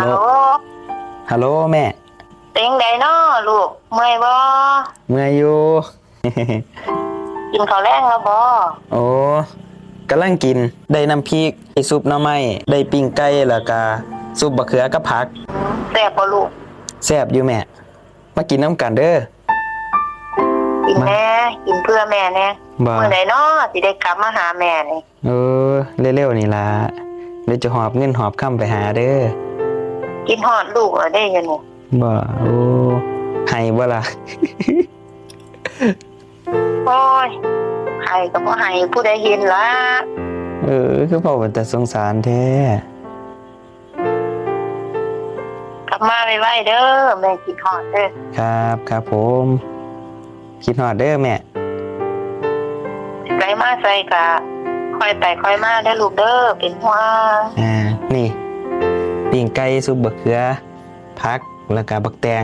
ฮัลโหลฮัลโหลแม่เป็นไงเนาะลูกเมื่อยบ่เมื่อยอยู่ กินข้าวแรงแล้วบ่โอ้กำลังกินได้น้ำพริกได้ซุปหน่อไม้ได้ปิ้งไก่แล้วก็ซุปบะเขือกับผักแซ่บบ่ลูกแซ่บอยู่แม่มากินน้ำกันเด้อกินแน่กินเพื่อแม่แน่บ่เมื่อไหร่เนาะสิได้กลับมาหาแม่นี่เร็วๆนี่ล่ะเดี๋ยวจะหอบเงินหอบค่ำไปหาเด้อกินฮอดลูกเอาได้อยู่นี่บ่โอ้ให้บ่ล่ะ โอ้ยให้ก็บ่ให้ผู้ใดเห็นล่ะคือพ่อว่าแต่สงสารแท้กลับมาไวๆเด้อแม่กินฮอดเด้อครับผมคิดฮอดเด้อแม่ไปมาใส่กะค่อยไปค่อยมาเด้อลูกเด้อเป็นห่วงนี่ปิ้งไก่ซุปบะเขือผักแล้วก็บักแตง